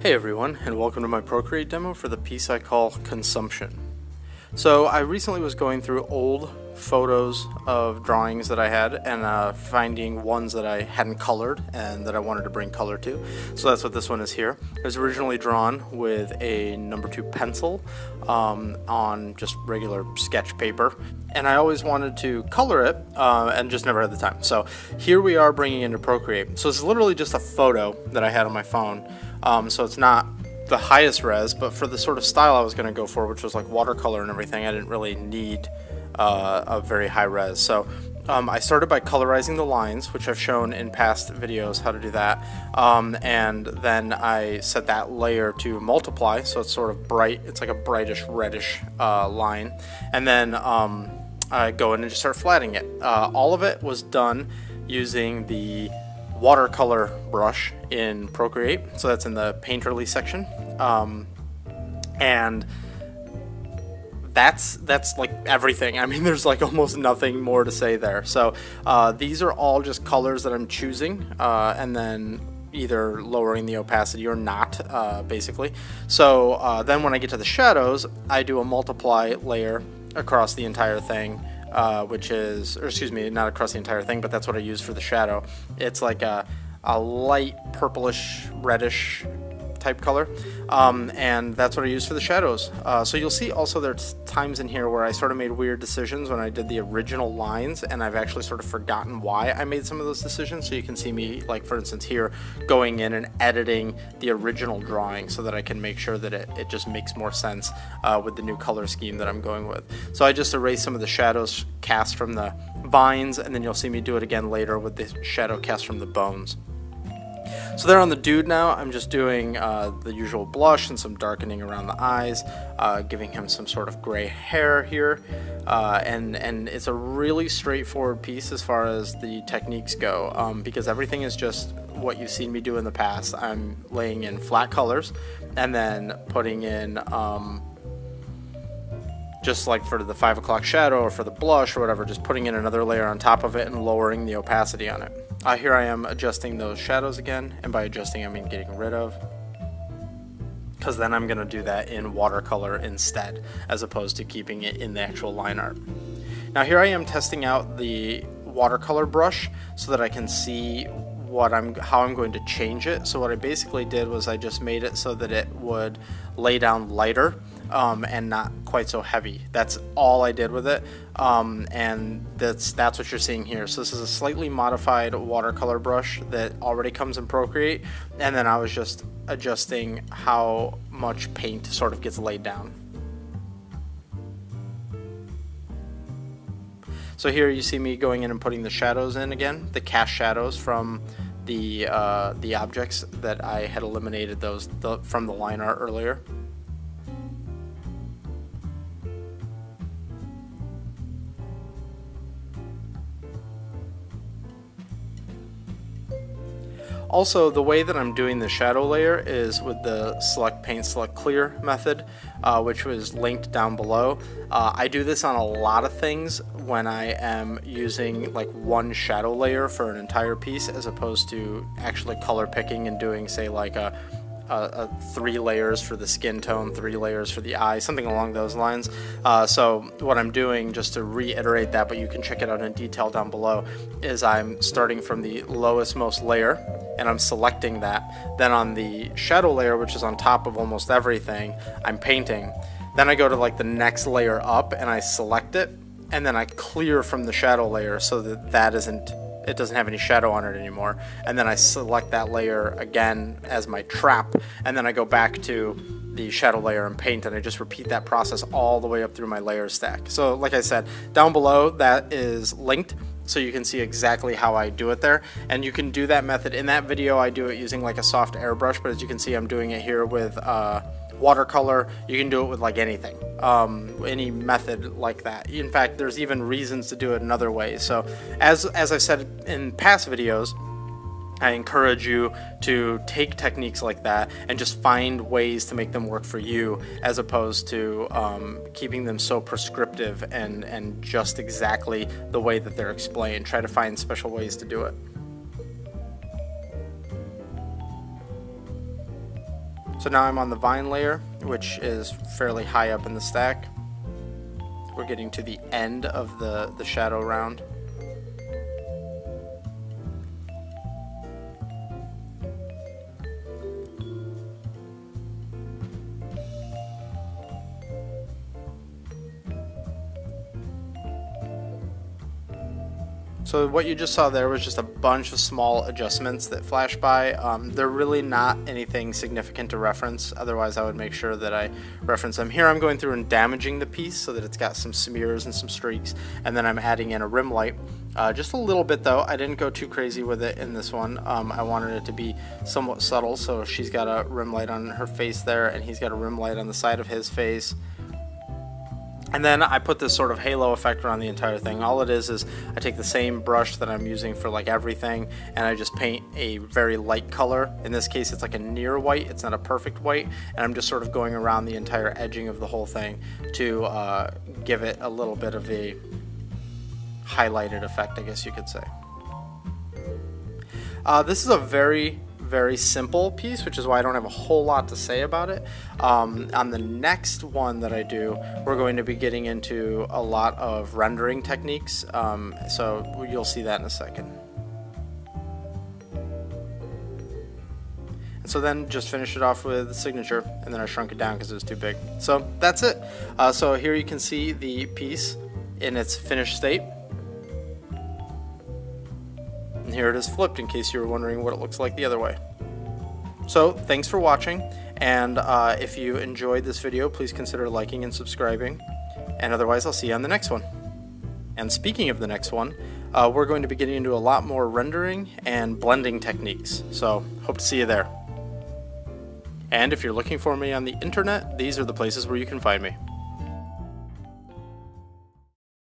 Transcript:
Hey everyone, and welcome to my Procreate demo for the piece I call Consumption. So I recently was going through old photos of drawings that I had and finding ones that I hadn't colored and that I wanted to bring color to. So that's what this one is here. It was originally drawn with a number 2 pencil on just regular sketch paper, and I always wanted to color it and just never had the time. So here we are bringing it into Procreate. So it's literally just a photo that I had on my phone. So it's not the highest res, but for the sort of style I was going to go for, which was like watercolor and everything, I didn't really need a very high res. So I started by colorizing the lines, which I've shown in past videos how to do that, and then I set that layer to multiply, so it's sort of bright. It's like a brightish reddish line, and then I go in and just start flattening it. All of it was done using the Watercolor Brush in Procreate, so that's in the painterly section, and that's like everything. I mean, there's like almost nothing more to say there. So these are all just colors that I'm choosing, and then either lowering the opacity or not, basically. So then when I get to the shadows, I do a multiply layer across the entire thing. Which is, or excuse me, not across the entire thing, but that's what I use for the shadow. It's like a light purplish reddish type color, and that's what I use for the shadows. So you'll see also there's times in here where I sort of made weird decisions when I did the original lines, and I've actually sort of forgotten why I made some of those decisions. So you can see me, like for instance here, going in and editing the original drawing so that I can make sure that it just makes more sense with the new color scheme that I'm going with. So I just erased some of the shadows cast from the vines, and then you'll see me do it again later with the shadow cast from the bones. So there on the dude now, I'm just doing the usual blush and some darkening around the eyes, giving him some sort of gray hair here, and it's a really straightforward piece as far as the techniques go, because everything is just what you've seen me do in the past. I'm laying in flat colors and then putting in just like for the 5 o'clock shadow or for the blush or whatever, just putting in another layer on top of it and lowering the opacity on it. Here I am adjusting those shadows again, and by adjusting I mean getting rid of, because then I'm going to do that in watercolor instead, as opposed to keeping it in the actual line art. Now here I am testing out the watercolor brush so that I can see how I'm going to change it. So what I basically did was I just made it so that it would lay down lighter and not quite so heavy. That's all I did with it, and that's what you're seeing here. So this is a slightly modified watercolor brush that already comes in Procreate, and then I was just adjusting how much paint sort of gets laid down. So here you see me going in and putting the shadows in again, the cast shadows from the objects that I had eliminated from the line art earlier. Also, the way that I'm doing the shadow layer is with the Select Paint, Select Clear method, which was linked down below. I do this on a lot of things when I am using like one shadow layer for an entire piece, as opposed to actually color picking and doing, say, like a 3 layers for the skin tone, 3 layers for the eye, something along those lines. So what I'm doing, just to reiterate that, but you can check it out in detail down below, is I'm starting from the lowest most layer and I'm selecting that. Then on the shadow layer, which is on top of almost everything, I'm painting. Then I go to like the next layer up and I select it, and then I clear from the shadow layer so that it doesn't have any shadow on it anymore, and then I select that layer again as my trap, and then I go back to the shadow layer and paint, and I just repeat that process all the way up through my layer stack. So like I said, down below that is linked, so you can see exactly how I do it there, and you can do that method. In that video I do it using like a soft airbrush, but as you can see I'm doing it here with watercolor. You can do it with like anything, any method like that. In fact, there's even reasons to do it another way. So as I've said in past videos, I encourage you to take techniques like that and just find ways to make them work for you, as opposed to keeping them so prescriptive and just exactly the way that they're explained. Try to find special ways to do it. So now I'm on the vine layer, which is fairly high up in the stack. We're getting to the end of the shadow round. So what you just saw there was just a bunch of small adjustments that flash by. They're really not anything significant to reference, otherwise I would make sure that I reference them. Here I'm going through and damaging the piece so that it's got some smears and some streaks, and then I'm adding in a rim light. Just a little bit though, I didn't go too crazy with it in this one. I wanted it to be somewhat subtle, so she's got a rim light on her face there, and he's got a rim light on the side of his face. And then I put this sort of halo effect around the entire thing. All it is I take the same brush that I'm using for like everything, and I just paint a very light color. In this case, it's like a near white. It's not a perfect white. And I'm just sort of going around the entire edging of the whole thing to give it a little bit of a highlighted effect, I guess you could say. This is a very simple piece, which is why I don't have a whole lot to say about it. On the next one that I do, we're going to be getting into a lot of rendering techniques, so you'll see that in a second. And so then just finish it off with the signature, and then I shrunk it down because it was too big. So that's it. So here you can see the piece in its finished state. And here it is flipped, in case you were wondering what it looks like the other way. So thanks for watching, and if you enjoyed this video, please consider liking and subscribing, and otherwise I'll see you on the next one. And speaking of the next one, we're going to be getting into a lot more rendering and blending techniques, so hope to see you there. And if you're looking for me on the internet, these are the places where you can find me.